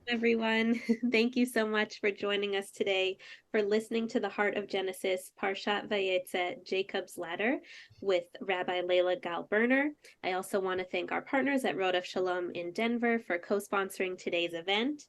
Everyone. Thank you so much for joining us today for listening to the Heart of Genesis, Parshat Vayeitzei, Jacob's Ladder, with Rabbi Leila Gal Berner. I also want to thank our partners at Road of Shalom in Denver for co-sponsoring today's event.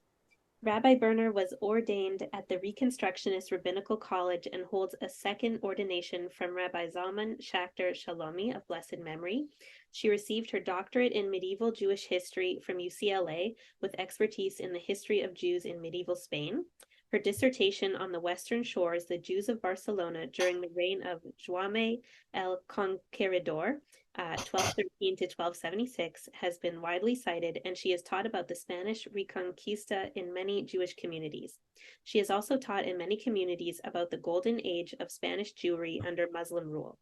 Rabbi Berner was ordained at the Reconstructionist Rabbinical College and holds a second ordination from Rabbi Zalman Schachter-Shalomi of blessed memory. She received her doctorate in medieval Jewish history from UCLA with expertise in the history of Jews in medieval Spain. Her dissertation on the Western Shores, the Jews of Barcelona during the reign of Jaume el Conqueridor, 1213 to 1276, has been widely cited, and she has taught about the Spanish Reconquista in many Jewish communities. She has also taught in many communities about the golden age of Spanish Jewry under Muslim rule.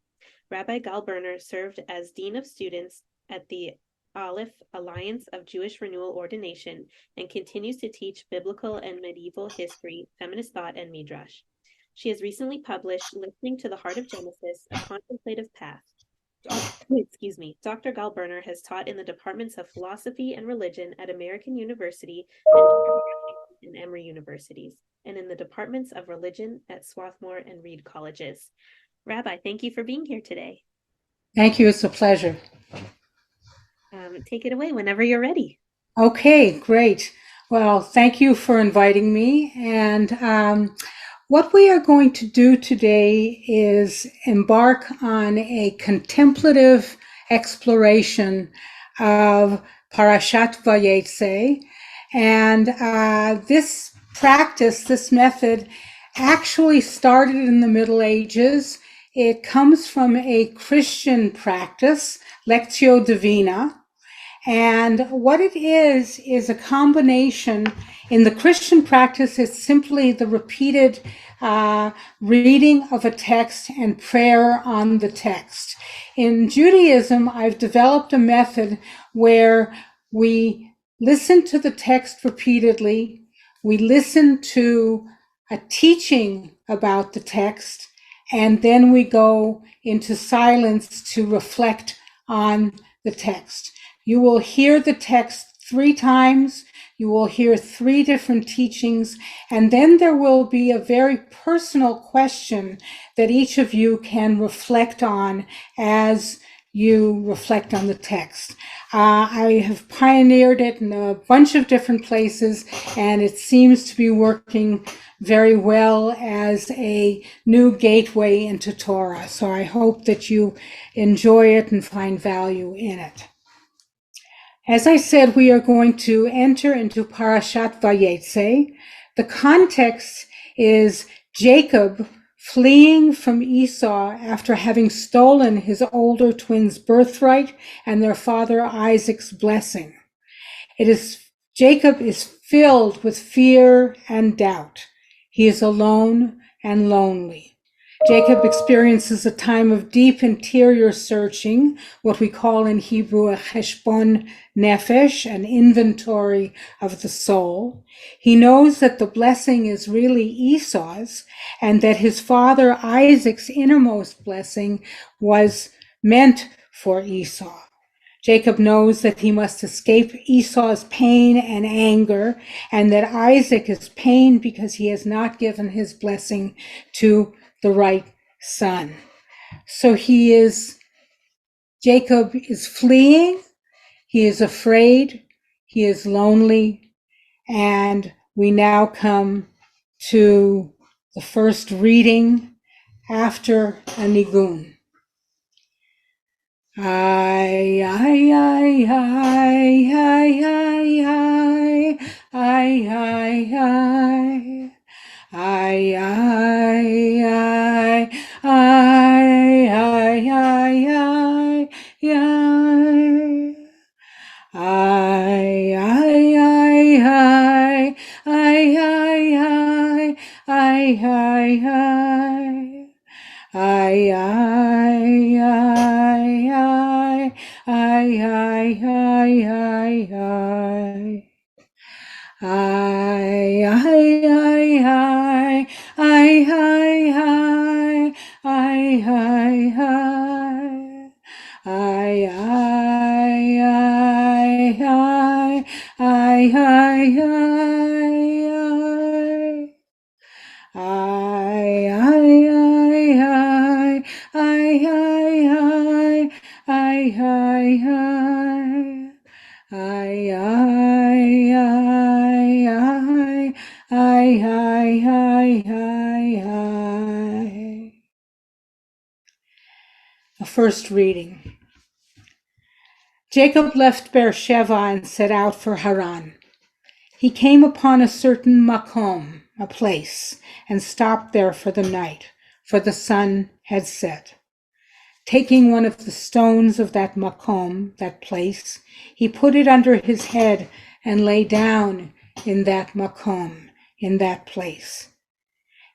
Rabbi Gal Berner served as Dean of Students at the Aleph Alliance of Jewish Renewal Ordination and continues to teach biblical and medieval history, feminist thought, and midrash. She has recently published Listening to the Heart of Genesis, a Contemplative Path. Dr. Gal Berner has taught in the departments of philosophy and religion at American University and Emory Universities, and in the departments of religion at Swarthmore and Reed Colleges. Rabbi, thank you for being here today. Thank you. It's a pleasure. Take it away whenever you're ready. Okay, great. Well, thank you for inviting me. And what we are going to do today is embark on a contemplative exploration of Parashat Vayeitzei. And this practice, this method, actually started in the Middle Ages. It comes from a Christian practice, Lectio Divina. And what it is a combination. In the Christian practice, it's simply the repeated reading of a text and prayer on the text. In Judaism, I've developed a method where we listen to the text repeatedly, we listen to a teaching about the text, and then we go into silence to reflect on the text. You will hear the text 3 times. You will hear 3 different teachings, and then there will be a very personal question that each of you can reflect on as you reflect on the text. I have pioneered it in a bunch of different places, and it seems to be working very well as a new gateway into Torah. So I hope that you enjoy it and find value in it. As I said, we are going to enter into Parashat Vayeitzei. The context is Jacob fleeing from Esau after having stolen his older twin's birthright and their father Isaac's blessing. Jacob is filled with fear and doubt. He is alone and lonely. Jacob experiences a time of deep interior searching, what we call in Hebrew a cheshbon nefesh, an inventory of the soul. He knows that the blessing is really Esau's, and that his father Isaac's innermost blessing was meant for Esau. Jacob knows that he must escape Esau's pain and anger, and that Isaac is pained because he has not given his blessing to the right son. So Jacob is fleeing, he is afraid, he is lonely, and we now come to the first reading after a nigun. I, I, I, I, I, I, I, I, I. I, I, I, I, I, I, I, I, hi, hi. Ay, ay, ay, ay, ay, ay, ay, ay, ay. A first reading. Jacob left Beersheba and set out for Haran. He came upon a certain makom, a place, and stopped there for the night, for the sun had set. Taking one of the stones of that makom, that place, he put it under his head and lay down in that makom, in that place.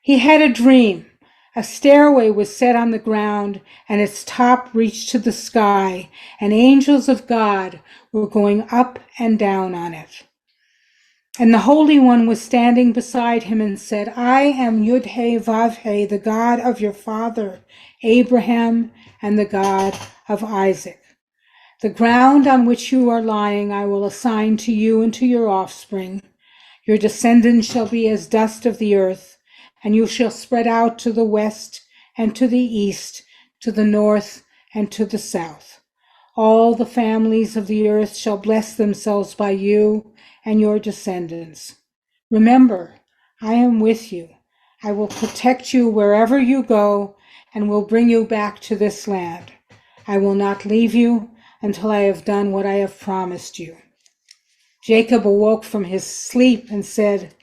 He had a dream. A stairway was set on the ground, and its top reached to the sky, and angels of God were going up and down on it. And the Holy One was standing beside him and said, I am Yud-He Vav-He, the God of your father, Abraham, and the God of Isaac. The ground on which you are lying I will assign to you and to your offspring. Your descendants shall be as dust of the earth, and you shall spread out to the west and to the east, to the north and to the south. All the families of the earth shall bless themselves by you and your descendants. Remember, I am with you. I will protect you wherever you go and will bring you back to this land. I will not leave you until I have done what I have promised you. Jacob awoke from his sleep and said,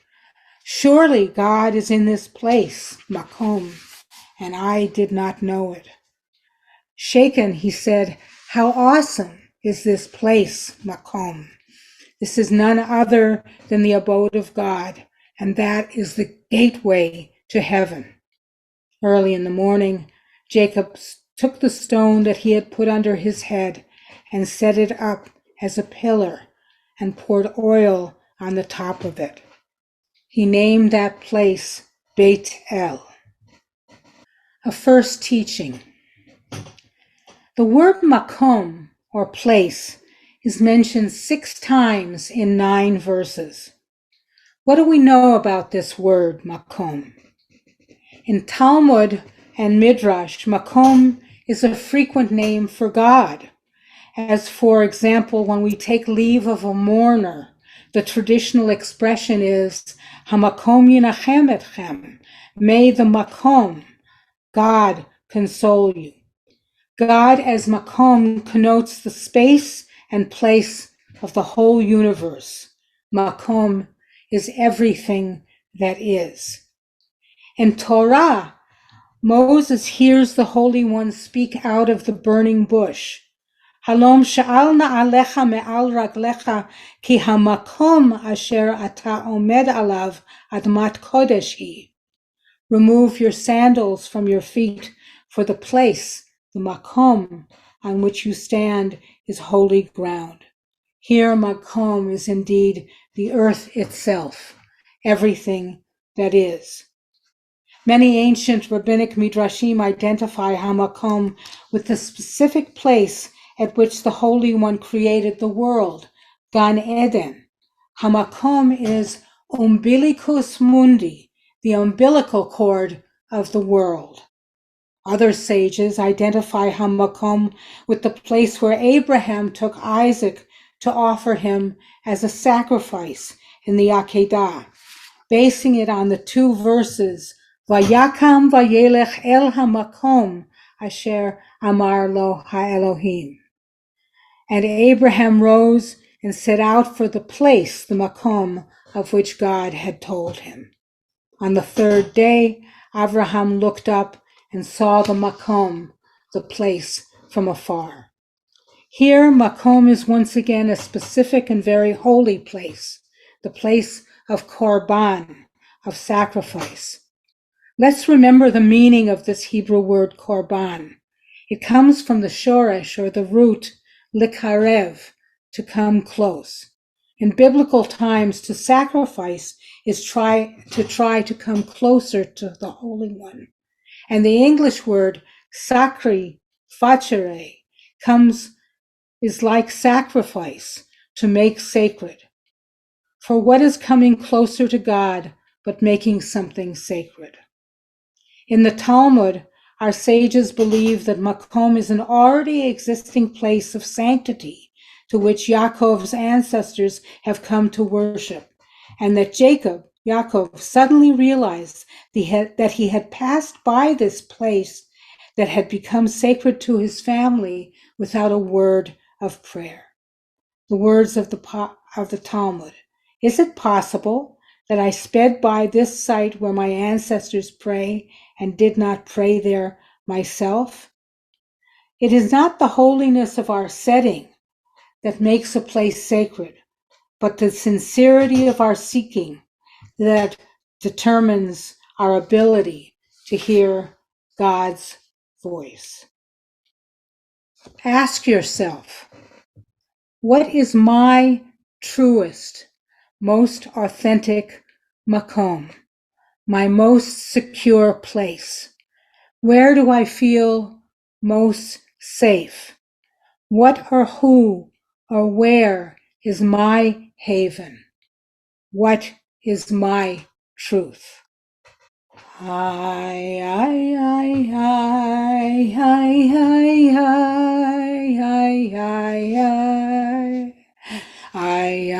Surely God is in this place, makom, and I did not know it. Shaken, he said, How awesome is this place, makom. This is none other than the abode of God, and that is the gateway to heaven. Early in the morning, Jacob took the stone that he had put under his head and set it up as a pillar and poured oil on the top of it. He named that place Beit El. A first teaching. The word makom, or place, is mentioned 6 times in 9 verses. What do we know about this word, makom? In Talmud and Midrash, makom is a frequent name for God, as for example, when we take leave of a mourner, the traditional expression is, Hamakom yinachem etchem, may the makom, God, console you. God as makom connotes the space and place of the whole universe. Makom is everything that is. In Torah, Moses hears the Holy One speak out of the burning bush. Halom sha'al na'alecha me'al raglecha ki hamakom asher ata omed alav admat kodesh hi. Remove your sandals from your feet, for the place, the makom, on which you stand is holy ground. Here makom is indeed the earth itself, everything that is. Many ancient rabbinic midrashim identify hamakom with the specific place at which the Holy One created the world, Gan Eden. Hamakom is umbilicus mundi, the umbilical cord of the world. Other sages identify hamakom with the place where Abraham took Isaac to offer him as a sacrifice in the Akedah, basing it on the 2 verses, Vayakam vayelech el hamakom asher amar lo ha'elohim. And Abraham rose and set out for the place, the makom, of which God had told him. On the 3rd day, Abraham looked up and saw the makom, the place, from afar. Here, makom is once again a specific and very holy place, the place of korban, of sacrifice. Let's remember the meaning of this Hebrew word korban. It comes from the shoresh, or the root, likarev, to come close. In biblical times, to sacrifice is try to come closer to the Holy One. And the English word sacri, facere, is like sacrifice, to make sacred. For what is coming closer to God but making something sacred? In the Talmud, our sages believe that Makom is an already existing place of sanctity to which Yaakov's ancestors have come to worship, and that Yaakov, suddenly realized that he had passed by this place that had become sacred to his family without a word of prayer. The words of the Talmud. Is it possible that I sped by this site where my ancestors pray and did not pray there myself? It is not the holiness of our setting that makes a place sacred, but the sincerity of our seeking that determines our ability to hear God's voice. Ask yourself, what is my truest, most authentic makom, my most secure place? Where do I feel most safe? What or who or where is my haven? What is my truth? I, I, I, I, I, I, I, I. I,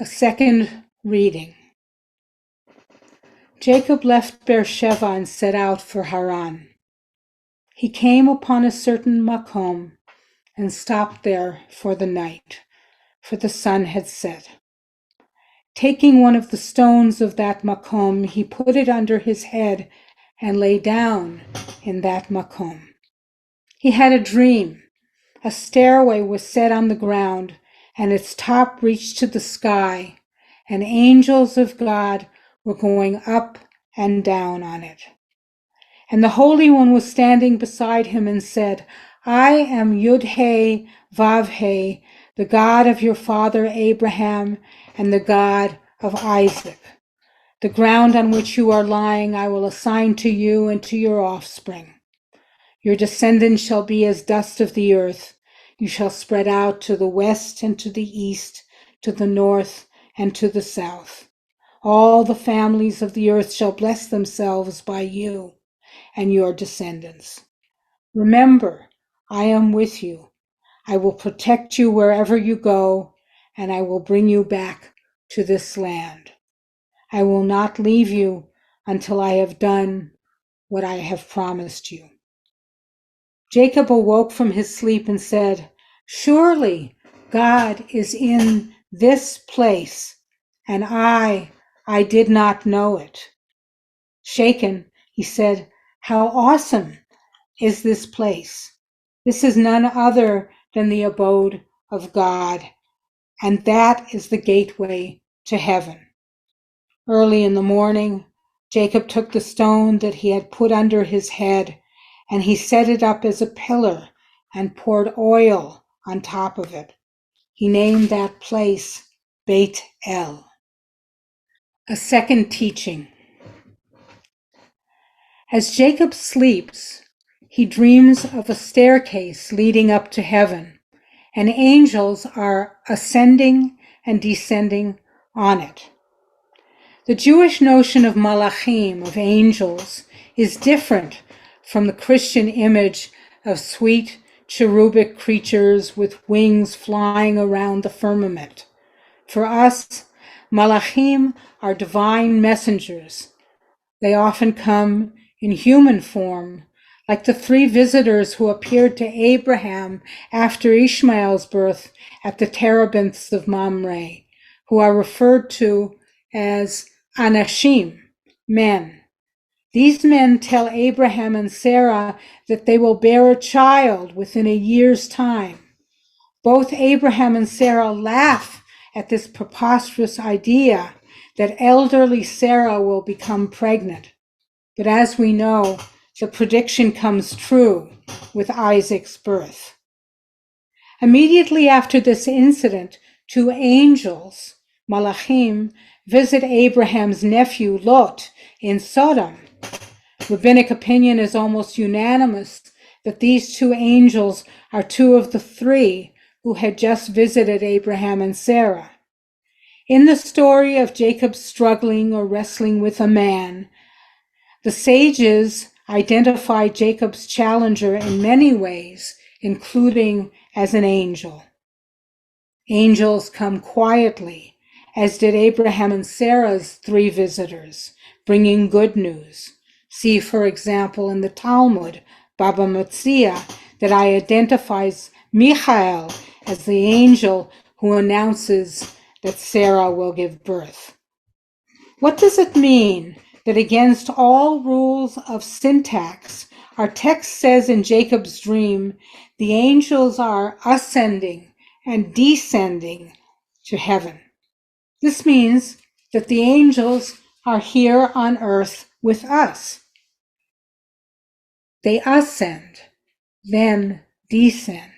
A second reading. Jacob left Beersheba and set out for Haran. He came upon a certain makom and stopped there for the night, for the sun had set. Taking one of the stones of that makom, he put it under his head and lay down in that makom. He had a dream. A stairway was set on the ground, and its top reached to the sky, and angels of God were going up and down on it. And the Holy One was standing beside him and said, I am Yud-He, Vav-He, the God of your father Abraham and the God of Isaac. The ground on which you are lying I will assign to you and to your offspring. Your descendants shall be as dust of the earth. You shall spread out to the west and to the east, to the north and to the south. All the families of the earth shall bless themselves by you and your descendants. Remember, I am with you. I will protect you wherever you go, and I will bring you back to this land. I will not leave you until I have done what I have promised you. Jacob awoke from his sleep and said, Surely God is in this place, and I did not know it. Shaken, he said, How awesome is this place? This is none other than the abode of God, and that is the gateway to heaven. Early in the morning, Jacob took the stone that he had put under his head, and he set it up as a pillar and poured oil on top of it. He named that place Beit El. A second teaching. As Jacob sleeps, he dreams of a staircase leading up to heaven, and angels are ascending and descending on it. The Jewish notion of malachim, of angels, is different from the Christian image of sweet cherubic creatures with wings flying around the firmament. For us, Malachim are divine messengers. They often come in human form, like the 3 visitors who appeared to Abraham after Ishmael's birth at the terebinths of Mamre, who are referred to as anashim, men. These men tell Abraham and Sarah that they will bear a child within a year's time. Both Abraham and Sarah laugh at this preposterous idea that elderly Sarah will become pregnant. But as we know, the prediction comes true with Isaac's birth. Immediately after this incident, 2 angels, Malachim, visit Abraham's nephew Lot in Sodom. Rabbinic opinion is almost unanimous that these 2 angels are 2 of the 3 who had just visited Abraham and Sarah. In the story of Jacob struggling or wrestling with a man, the sages identify Jacob's challenger in many ways, including as an angel. Angels come quietly, as did Abraham and Sarah's 3 visitors, bringing good news. See, for example, in the Talmud, Baba Metzia, that identifies Michael as the angel who announces that Sarah will give birth. What does it mean that against all rules of syntax, our text says in Jacob's dream, the angels are ascending and descending to heaven? This means that the angels are here on earth with us. They ascend, then descend.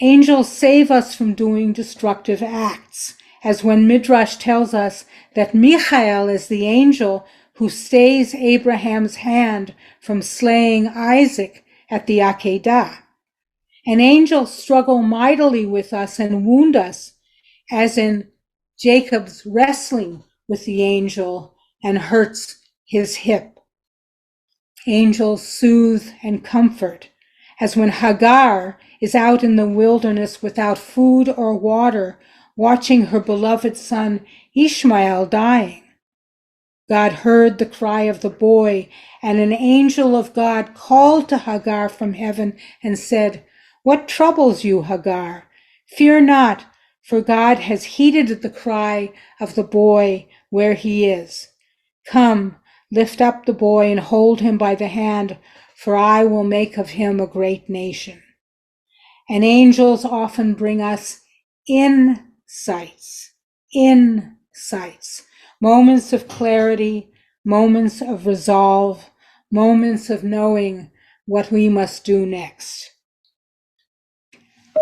Angels save us from doing destructive acts, as when Midrash tells us that Michael is the angel who stays Abraham's hand from slaying Isaac at the Akedah. And angels struggle mightily with us and wound us, as in Jacob's wrestling with the angel and hurts his hip. Angels soothe and comfort, as when Hagar is out in the wilderness without food or water, watching her beloved son Ishmael dying. God heard the cry of the boy, and an angel of God called to Hagar from heaven and said, "What troubles you, Hagar? Fear not, for God has heeded the cry of the boy where he is. Come, lift up the boy and hold him by the hand, for I will make of him a great nation." And angels often bring us insights, moments of clarity, moments of resolve, moments of knowing what we must do next.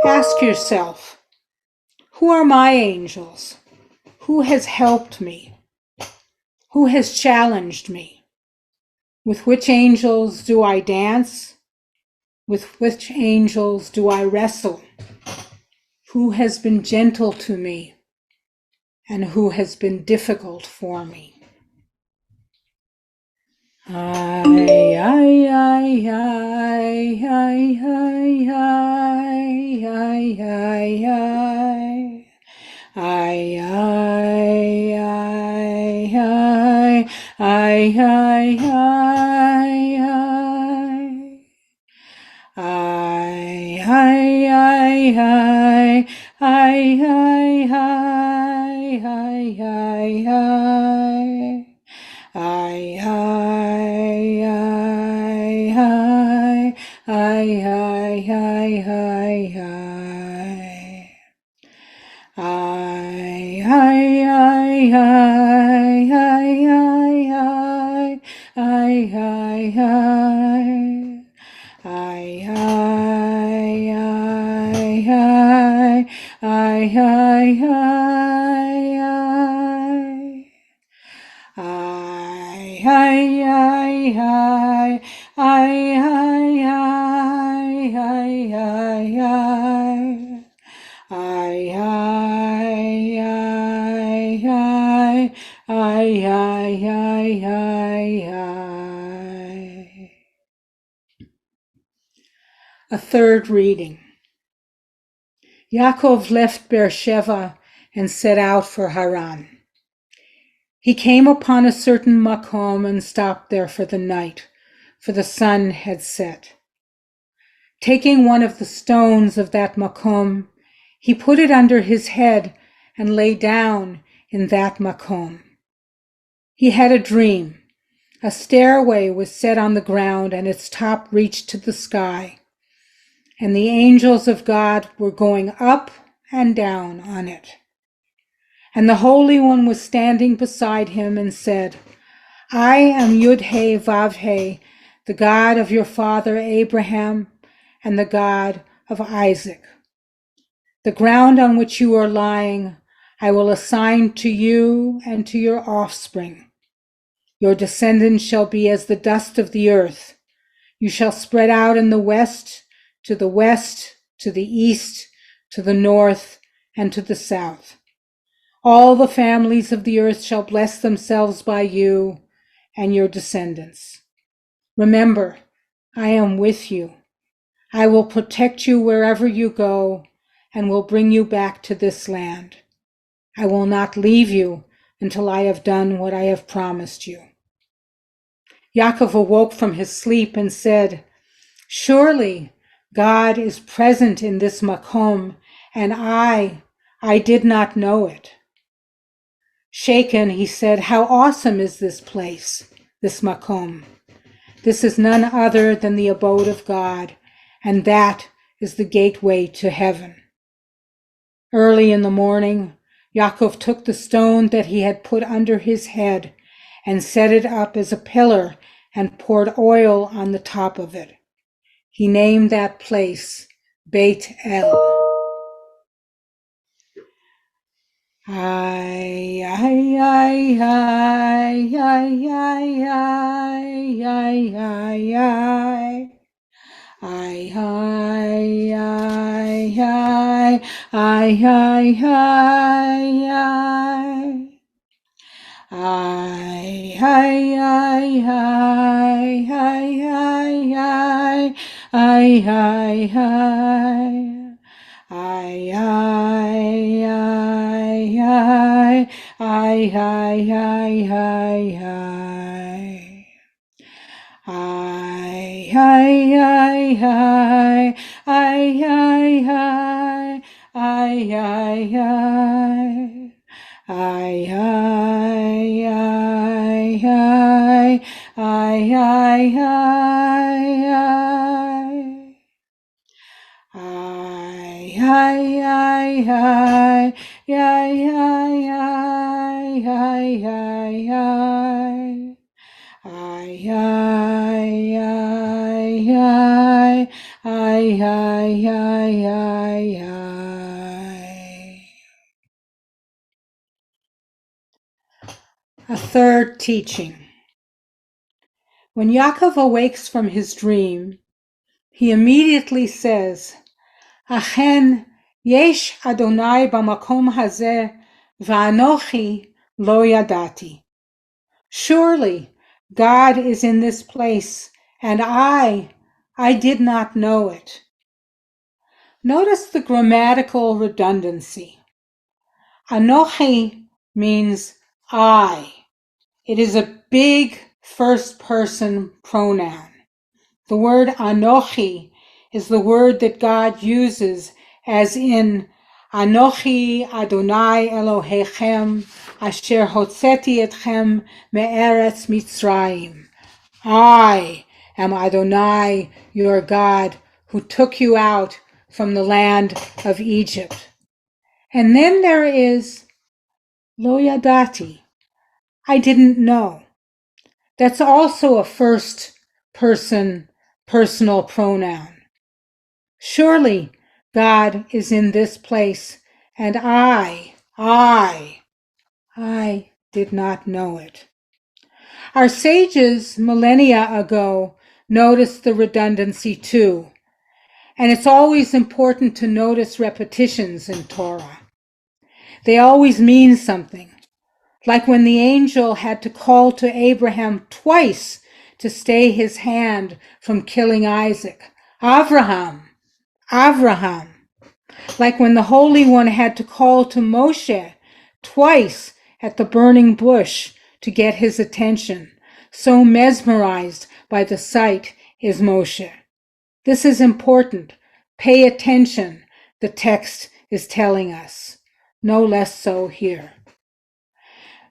Ask yourself, who are my angels? Who has helped me? Who has challenged me? With which angels do I dance? With which angels do I wrestle? Who has been gentle to me? And who has been difficult for me? Ay, ay, ay, ay, ay, ay, ay, ay, ay, ay. Ay, ay, ay, ay, ay, ay, ay, ay. Ay, ay, ay, ay, ay, ay, ay, ay, ay, ay. Ay, ay, ay, ay, ay, ay, ay, ay, ay. Ay, ay, ay, ay, ay, ay, ay, ay, ay, ay. Ay, ay, ay, ay, ay, ay, ay, ay. Ay, ay, ay, ay, ay, ay, ay, ay, ay, ay. Ay, ay, ay, ay, ay, ay, ay, ay, ay. A third reading. Yaakov left Beersheba and set out for Haran. He came upon a certain makom and stopped there for the night, for the sun had set. Taking one of the stones of that makom, he put it under his head and lay down in that makom. He had a dream. A stairway was set on the ground and its top reached to the sky, and the angels of God were going up and down on it. And the Holy One was standing beside him and said, I am Yud-He Vav-He, the God of your father Abraham and the God of Isaac. The ground on which you are lying I will assign to you and to your offspring. Your descendants shall be as the dust of the earth. You shall spread out in the west, to the east, to the north, and to the south. All the families of the earth shall bless themselves by you and your descendants. Remember, I am with you. I will protect you wherever you go and will bring you back to this land. I will not leave you until I have done what I have promised you. Yaakov awoke from his sleep and said, Surely God is present in this makom, and I did not know it. Shaken, he said, How awesome is this place, this makom. This is none other than the abode of God, and that is the gateway to heaven. Early in the morning, Yaakov took the stone that he had put under his head and set it up as a pillar and poured oil on the top of it. He named that place Beit El. Ay, ay, ay, ay, ay, ay, ay, ay, ay, ay. Ay, ay, ay, ay, ay, ay, ay, ay. Ay, ay, ay, ay, ay, ay, ay, ay, ay, ay. Ay, ay, ay, ay, ay, ay, ay, ay, ay. Ay, ay, ay, ay, ay, ay, ay, ay, ay, ay. Ay, ay, ay, ay, ay, ay, ay, ay. Ay, ay, ay, ay, ay, ay, ay, ay, ay, ay. Ay, ay, ay, ay, ay, ay, ay, ay, ay. A third teaching. When Yaakov awakes from his dream, he immediately says, Achen yesh Adonai b'makom hazeh v'anochi lo yadati. Surely God is in this place, and I did not know it. Notice the grammatical redundancy. Anochi means I. It is a big first-person pronoun. The word Anochi is the word that God uses as in Anochi Adonai Elohechem asher hotzeti etchem me'eretz Mitzrayim. I am Adonai, your God, who took you out from the land of Egypt. And then there is Lo Yadati. I didn't know. That's also a first-person personal pronoun. Surely God is in this place, and I did not know it. Our sages millennia ago noticed the redundancy too, and it's always important to notice repetitions in Torah. They always mean something, like when the angel had to call to Abraham twice to stay his hand from killing Isaac. Avraham. like when the Holy One had to call to Moshe twice at the burning bush to get his attention. So mesmerized by the sight is Moshe. This is important. Pay attention, the text is telling us. No less so here.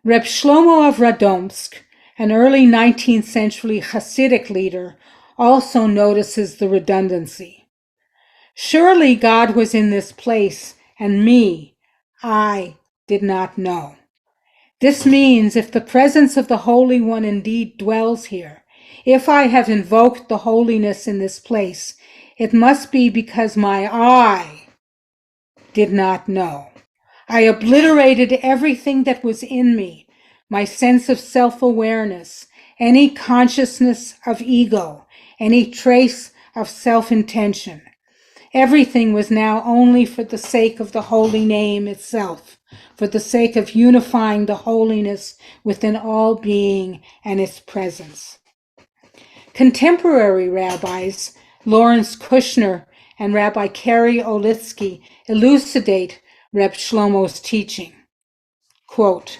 Reb Shlomo of Radomsk, an early 19th century Hasidic leader, also notices the redundancy. Surely God was in this place, and I did not know. This means if the presence of the Holy One indeed dwells here, if I have invoked the holiness in this place, it must be because my I did not know. I obliterated everything that was in me, my sense of self-awareness, any consciousness of ego, any trace of self-intention. Everything was now only for the sake of the holy name itself, for the sake of unifying the holiness within all being and its presence. Contemporary rabbis, Lawrence Kushner and Rabbi Kari Olitsky, elucidate Reb Shlomo's teaching. Quote,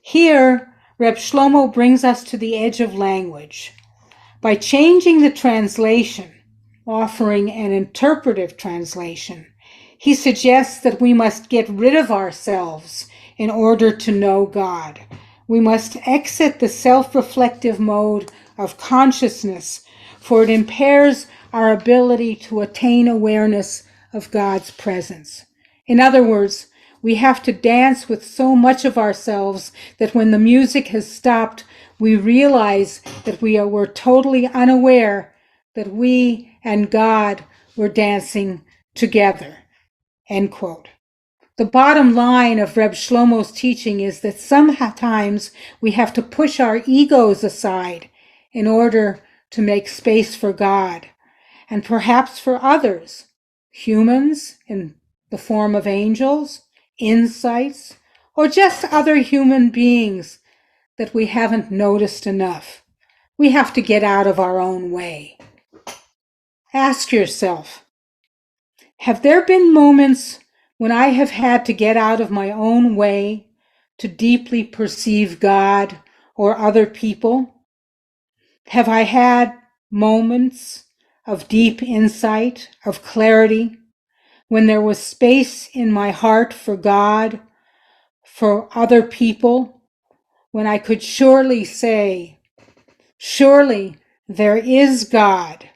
here, Reb Shlomo brings us to the edge of language. By changing the translation, offering an interpretive translation, he suggests that we must get rid of ourselves in order to know God. We must exit the self-reflective mode of consciousness, for it impairs our ability to attain awareness of God's presence. In other words, we have to dance with so much of ourselves that when the music has stopped, we realize that we're totally unaware that we and God were dancing together. End quote. The bottom line of Reb Shlomo's teaching is that sometimes we have to push our egos aside in order to make space for God, and perhaps for others, humans in the form of angels, insights, or just other human beings that we haven't noticed enough. We have to get out of our own way. Ask yourself, have there been moments when I have had to get out of my own way to deeply perceive God or other people? Have I had moments of deep insight, of clarity, when there was space in my heart for God, for other people, when I could surely say, surely there is God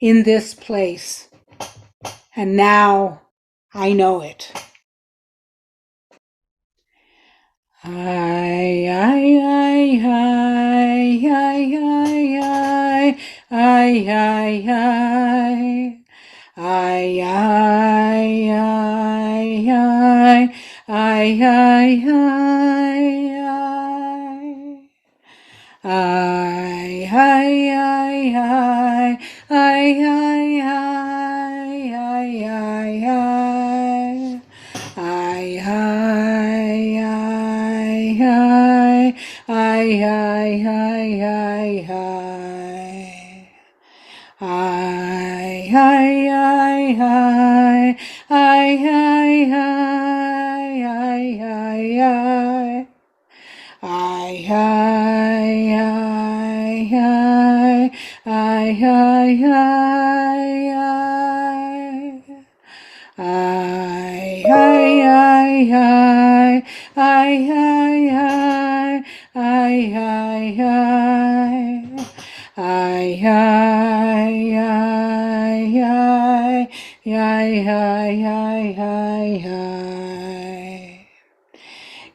in this place, and now I know it. I, I, I, I, I, I, I, I, I, I, I, I,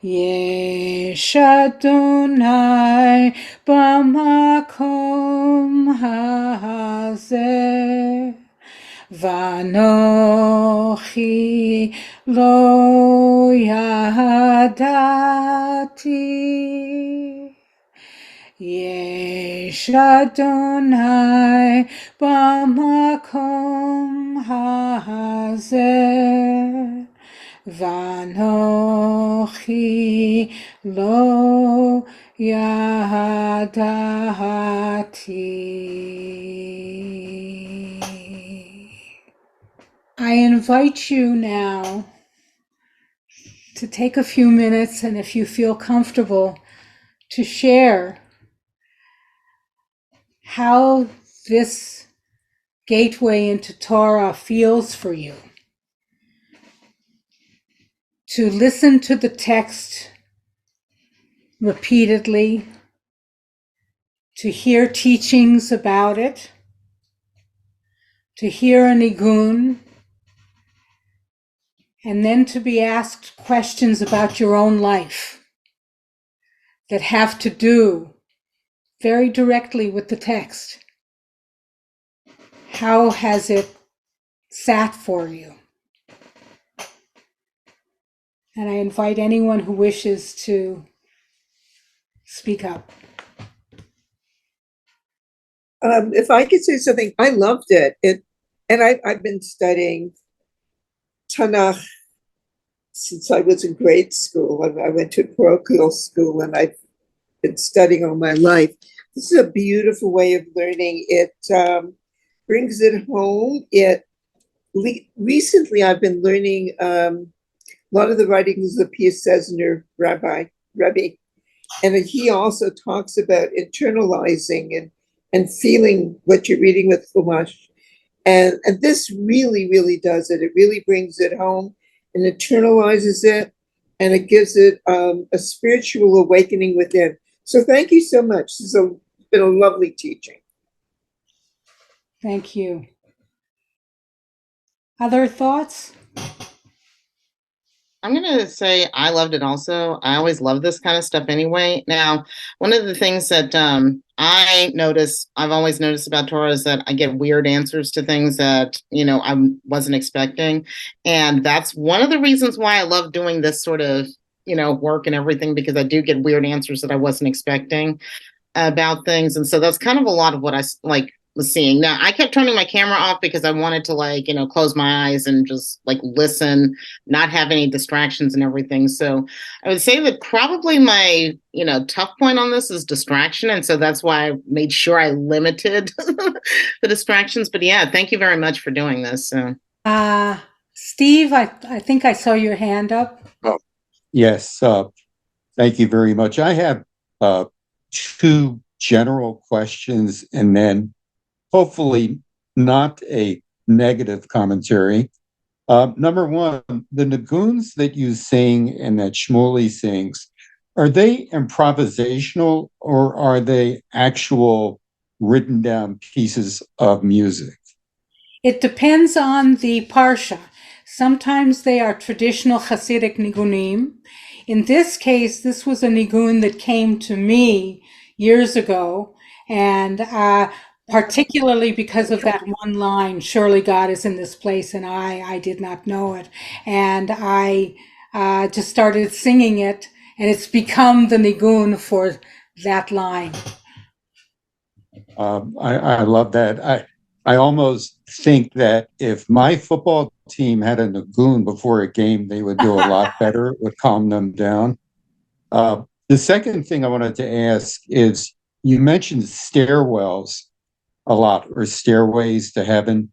Yesh Adonai b'makom hazeh, v'anochi lo yadati. Yesh Adonai b'makom hazeh, Vanochi lo yadati. I I invite you now to take a few minutes, and if you feel comfortable, to share how this gateway into Torah feels for you. To listen to the text repeatedly, to hear teachings about it, to hear a nigun, and then to be asked questions about your own life that have to do very directly with the text. How has it sat for you? And I invite anyone who wishes to speak up. If I could say something, I loved it. I've been studying Tanakh since I was in grade school. I went to parochial school, and I've been studying all my life. This is a beautiful way of learning. It brings it home. Recently, I've been learning a lot of the writings of Pia Sesner, Rabbi, and he also talks about internalizing and feeling what you're reading with Chumash. And this really, really does it. It really brings it home and internalizes it, and it gives it a spiritual awakening within. So thank you so much. This has been a lovely teaching. Thank you. Other thoughts? I'm going to say I loved it also. I always love this kind of stuff anyway. Now, one of the things that I've always noticed about Torah is that I get weird answers to things that, I wasn't expecting. And that's one of the reasons why I love doing this sort of, work and everything, because I do get weird answers that I wasn't expecting about things. And so that's kind of a lot of what I was seeing. Now, I kept turning my camera off because I wanted to close my eyes and just listen, not have any distractions and everything. So I would say that probably my, tough point on this is distraction. And so that's why I made sure I limited the distractions. But yeah, thank you very much for doing this. So. Steve, I think I saw your hand up. Oh, yes. Thank you very much. I have two general questions, and then hopefully not a negative commentary. Number one, the naguns that you sing and that Shmuley sings, are they improvisational or are they actual written down pieces of music? It depends on the Parsha. Sometimes they are traditional Hasidic nigunim. In this case, this was a nigun that came to me years ago, and particularly because of that one line, surely God is in this place, and I did not know it. And I just started singing it, and it's become the nigun for that line. I love that. I almost think that if my football team had a nagun before a game, they would do a lot better. It would calm them down. The second thing I wanted to ask is, you mentioned stairwells a lot, or stairways to heaven.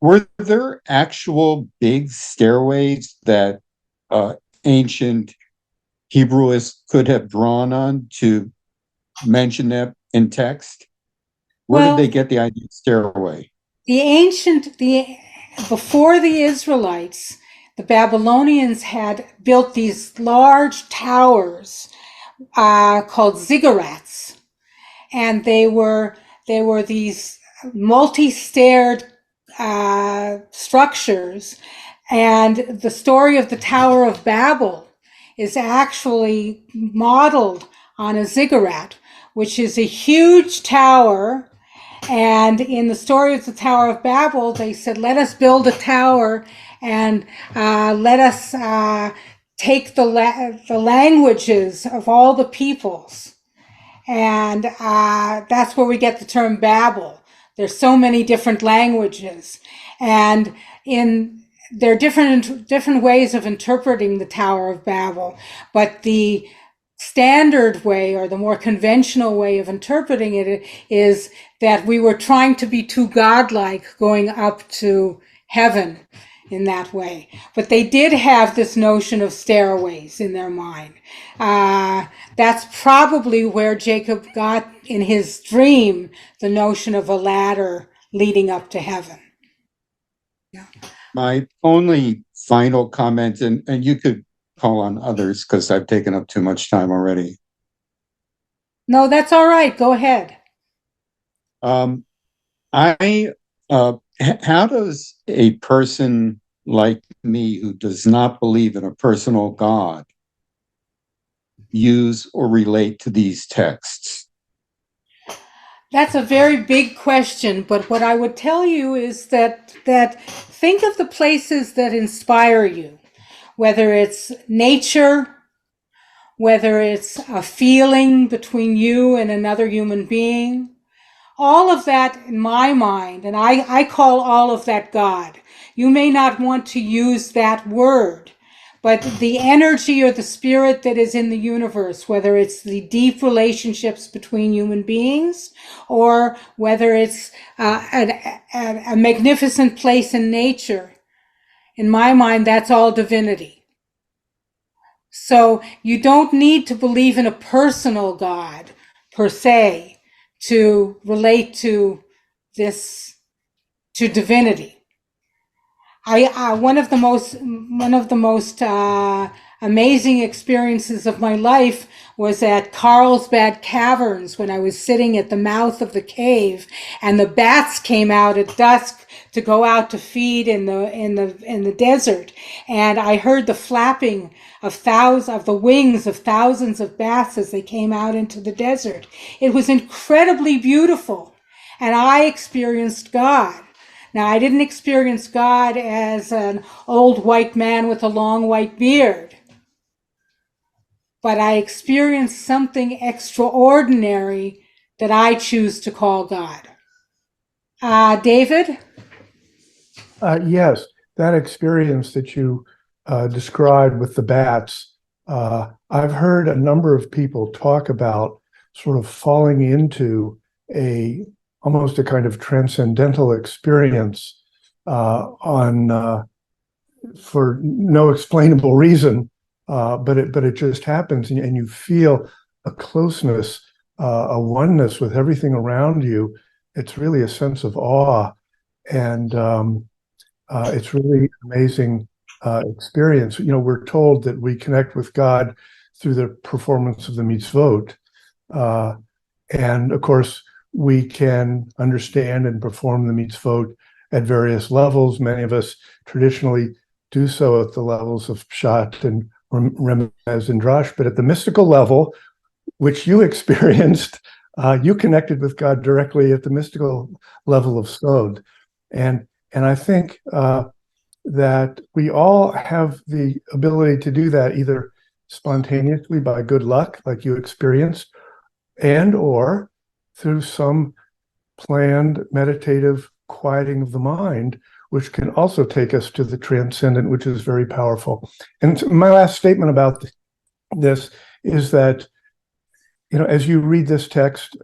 Were there actual big stairways that ancient Hebrewists could have drawn on to mention that in text? Where did they get the idea of stairway? Before the Israelites, the Babylonians had built these large towers called ziggurats, and they were these multi-staired structures. And the story of the Tower of Babel is actually modeled on a ziggurat, which is a huge tower. And in the story of the Tower of Babel, they said, let us build a tower and let us take the languages of all the peoples. And that's where we get the term Babel. There's so many different languages. And there are different ways of interpreting the Tower of Babel, but the standard way, or the more conventional way of interpreting it, is that we were trying to be too godlike going up to heaven. in that way. But they did have this notion of stairways in their mind. That's probably where Jacob got in his dream the notion of a ladder leading up to heaven. Yeah. My only final comment, and you could call on others because I've taken up too much time already. No, that's all right. Go ahead. How does a person like me who does not believe in a personal God use or relate to these texts? That's a very big question, but what I would tell you is that think of the places that inspire you, whether it's nature, whether it's a feeling between you and another human being. All of that in my mind, and I call all of that God. You may not want to use that word, but the energy or the spirit that is in the universe, whether it's the deep relationships between human beings or whether it's a magnificent place in nature, in my mind, that's all divinity. So you don't need to believe in a personal God per se to relate to this, to divinity. One of the most amazing experiences of my life was at Carlsbad Caverns when I was sitting at the mouth of the cave, and the bats came out at dusk to go out to feed in the desert, and I heard the flapping of the wings of thousands of bats as they came out into the desert. It was incredibly beautiful, and I experienced God. Now, I didn't experience God as an old white man with a long white beard, but I experienced something extraordinary that I choose to call God. David? Yes, that experience that you described with the bats, I've heard a number of people talk about sort of falling into almost a kind of transcendental experience for no explainable reason, but it just happens, and you feel a closeness, a oneness with everything around you. It's really a sense of awe, and it's really an amazing experience. You know, we're told that we connect with God through the performance of the mitzvot, and of course, we can understand and perform the mitzvot at various levels. Many of us traditionally do so at the levels of pshat and remez and drash, but at the mystical level, which you experienced, you connected with God directly at the mystical level of sod. And I think that we all have the ability to do that either spontaneously by good luck, like you experienced, and or through some planned meditative quieting of the mind, which can also take us to the transcendent, which is very powerful. And my last statement about this is that, you know, as you read this text,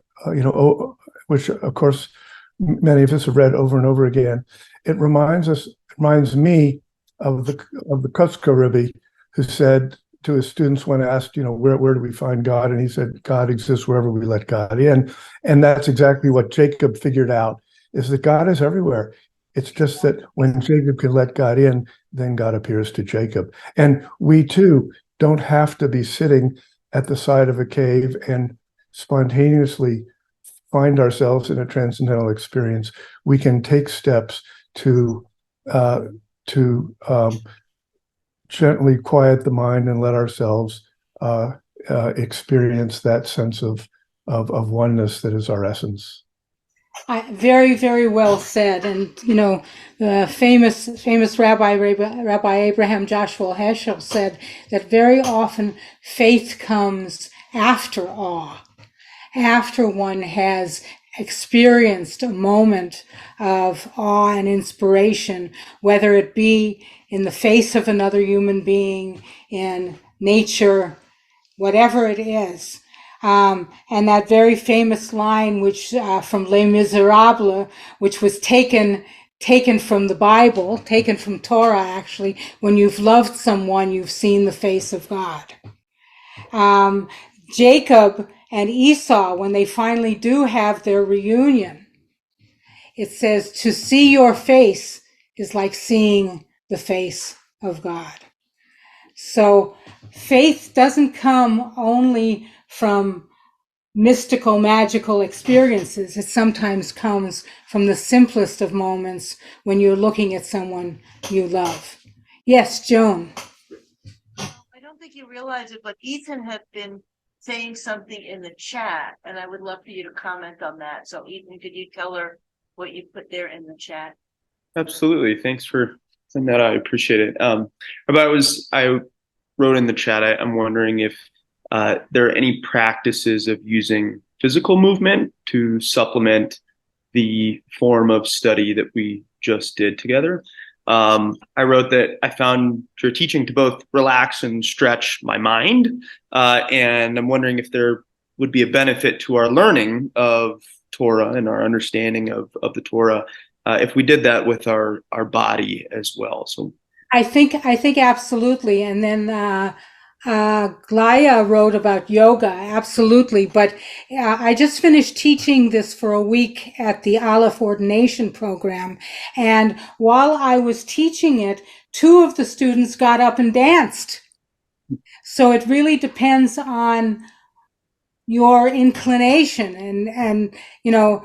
which of course many of us have read over and over again, it reminds me of the Conqueridor, who said to his students when asked, where do we find God? And he said, God exists wherever we let God in. And that's exactly what Jacob figured out, is that God is everywhere. It's just that when Jacob can let God in, then God appears to Jacob. And we too don't have to be sitting at the side of a cave and spontaneously find ourselves in a transcendental experience. We can take steps to gently quiet the mind and let ourselves experience that sense of oneness that is our essence. Very, very well said. And, the famous Rabbi Abraham Joshua Heschel said that very often faith comes after awe, after one has experienced a moment of awe and inspiration, whether it be in the face of another human being, in nature, whatever it is. And that very famous line, which from Les Miserables, which was taken taken from the Bible, taken from Torah, actually. When you've loved someone, you've seen the face of God. Jacob and Esau, when they finally do have their reunion, it says, to see your face is like seeing the face of God. So faith doesn't come only from mystical, magical experiences. It sometimes comes from the simplest of moments when you're looking at someone you love. Yes, Joan. I don't think you realize it, but Ethan had been saying something in the chat, and I would love for you to comment on that. So Ethan, could you tell her what you put there in the chat? Absolutely. Thanks for sending that out. I appreciate it. But I wrote in the chat, I'm wondering if there are any practices of using physical movement to supplement the form of study that we just did together. I wrote that I found your teaching to both relax and stretch my mind. And I'm wondering if there would be a benefit to our learning of Torah and our understanding of the Torah if we did that with our body as well. So I think absolutely. And then Glaya wrote about yoga, absolutely. But I just finished teaching this for a week at the Aleph ordination program. And while I was teaching it, 2 of the students got up and danced. So it really depends on your inclination and you know,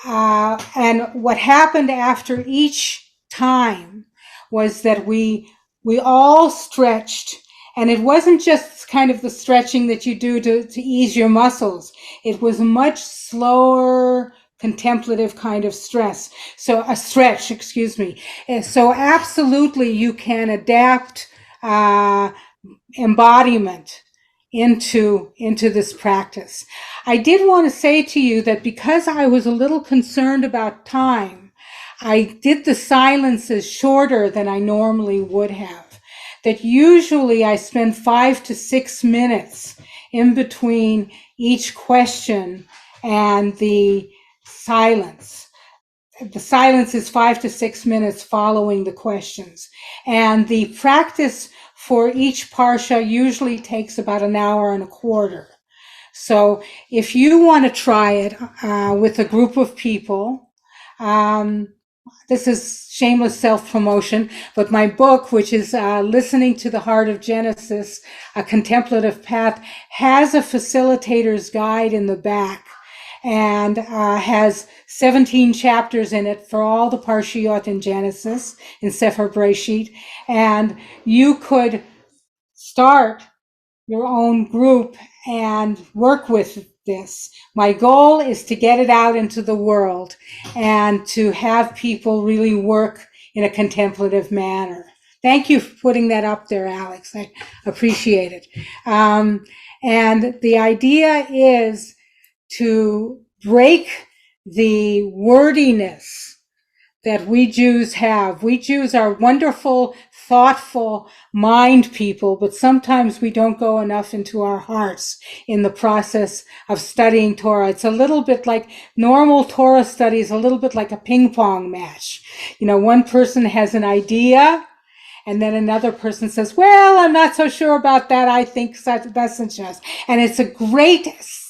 and what happened after each time was that we all stretched, and it wasn't just kind of the stretching that you do to ease your muscles. It was much slower, contemplative kind of stretch. So absolutely you can adapt embodiment into this practice. I did want to say to you that because I was a little concerned about time, I did the silences shorter than I normally would have. That usually I spend 5 to 6 minutes in between each question and the silence. The silence is 5 to 6 minutes following the questions. And the practice for each Parsha usually takes about an hour and a quarter. So if you want to try it with a group of people, this is shameless self-promotion, but my book, which is Listening to the Heart of Genesis, A Contemplative Path, has a facilitator's guide in the back and has 17 chapters in it for all the Parshiot in Genesis, in Sefer Bereshit. And you could start your own group and work with this. My goal is to get it out into the world and to have people really work in a contemplative manner. Thank you for putting that up there, Alex. I appreciate it. And the idea is to break the wordiness that we Jews have. We Jews are wonderful, thoughtful mind people, but sometimes we don't go enough into our hearts in the process of studying Torah. It's a little bit like normal Torah studies, a little bit like a ping pong match. You know, one person has an idea, and then another person says, well, I'm not so sure about that. I think such and such. And it's a great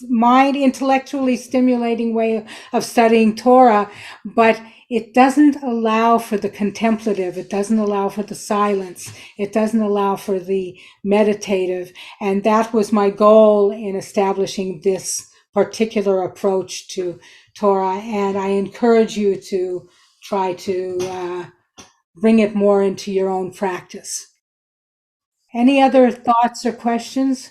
mind, intellectually stimulating way of studying Torah, but it doesn't allow for the contemplative. It doesn't allow for the silence. It doesn't allow for the meditative. And that was my goal in establishing this particular approach to Torah. And I encourage you to try to bring it more into your own practice. Any other thoughts or questions?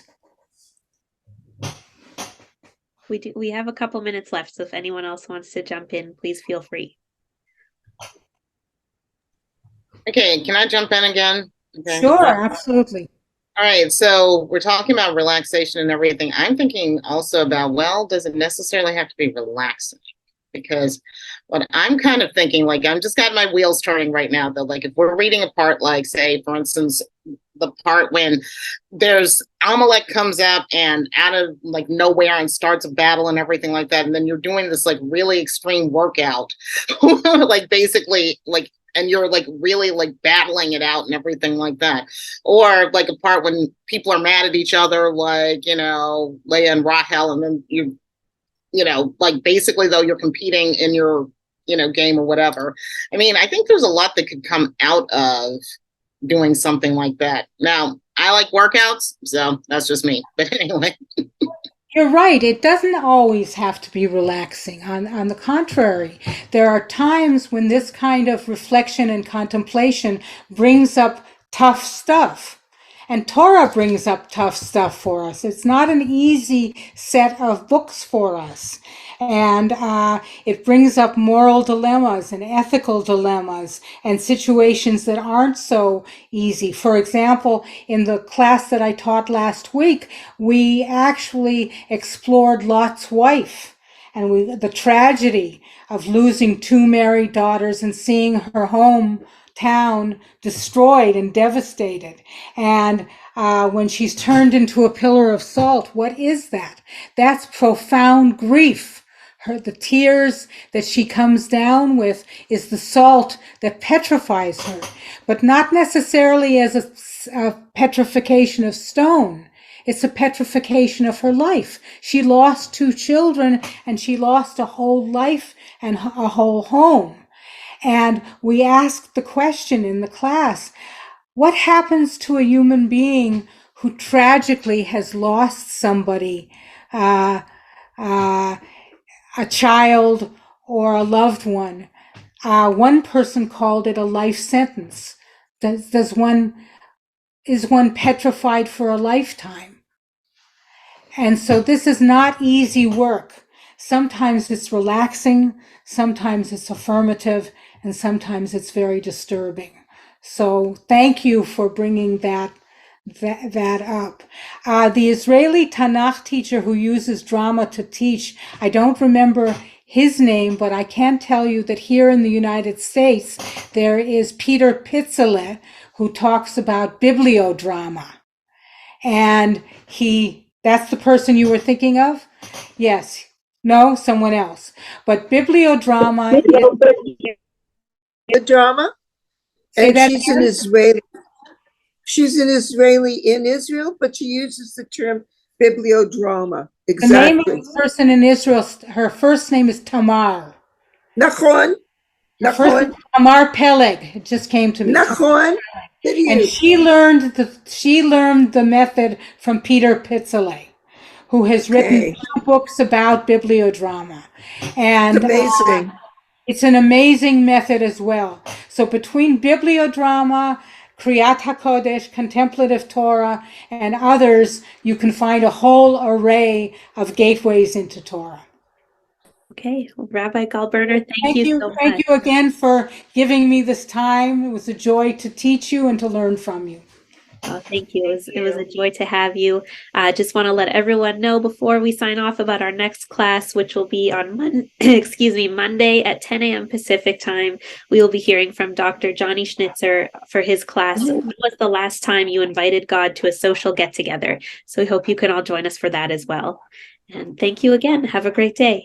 We have a couple minutes left, so if anyone else wants to jump in, please feel free. Okay, can I jump in again? Okay. Sure, absolutely. All right, so we're talking about relaxation and everything. I'm thinking also about, well, does it necessarily have to be relaxing? Because what I'm kind of thinking, like, I'm just got my wheels turning right now, though. Like, if we're reading a part, like, say, for instance, the part when there's Amalek comes up and out of like nowhere and starts a battle and everything like that, and then you're doing this like really extreme workout, like basically like, and you're like really like battling it out and everything like that. Or like a part when people are mad at each other, like, you know, Leah and Rahel, and then you know, like basically though you're competing in your, you know, game or whatever. I mean, I think there's a lot that could come out of doing something like that. Now, I like workouts, so that's just me. But anyway. You're right. It doesn't always have to be relaxing. On the contrary, there are times when this kind of reflection and contemplation brings up tough stuff. And Torah brings up tough stuff for us. It's not an easy set of books for us. And it brings up moral dilemmas and ethical dilemmas and situations that aren't so easy. For example, in the class that I taught last week, we actually explored Lot's wife and the tragedy of losing two married daughters and seeing her hometown destroyed and devastated. And when she's turned into a pillar of salt, what is that? That's profound grief. The tears that she comes down with is the salt that petrifies her, but not necessarily as a petrification of stone. It's a petrification of her life. She lost two children and she lost a whole life and a whole home. And we asked the question in the class, what happens to a human being who tragically has lost somebody, a child or a loved one? One person called it a life sentence. Is one petrified for a lifetime? And so this is not easy work. Sometimes it's relaxing, sometimes it's affirmative, and sometimes it's very disturbing. So thank you for bringing that up. The Israeli Tanakh teacher who uses drama to teach, I don't remember his name, but I can tell you that here in the United States, there is Peter Pitzele, who talks about bibliodrama. And that's the person you were thinking of? Yes. No, someone else. But bibliodrama is The drama, and she's an Israeli. She's an Israeli in Israel, but she uses the term bibliodrama. Exactly. The name of the person in Israel, her first name is Tamar. Nachon. Tamar Peleg. It just came to me. Nachon. And she learned the method from Peter Pitzele, who has written 2 books about bibliodrama. And it's amazing. It's an amazing method as well. So between bibliodrama, kriat hakodesh, contemplative Torah, and others, you can find a whole array of gateways into Torah. Okay, well, Rabbi Gal Berner, thank you so much. Thank you again for giving me this time. It was a joy to teach you and to learn from you. Oh, thank you. It was a joy to have you. I just want to let everyone know before we sign off about our next class, which will be on Monday at 10 a.m. Pacific time. We will be hearing from Dr. Johnny Schnitzer for his class. When was the last time you invited God to a social get-together? So we hope you can all join us for that as well. And thank you again. Have a great day.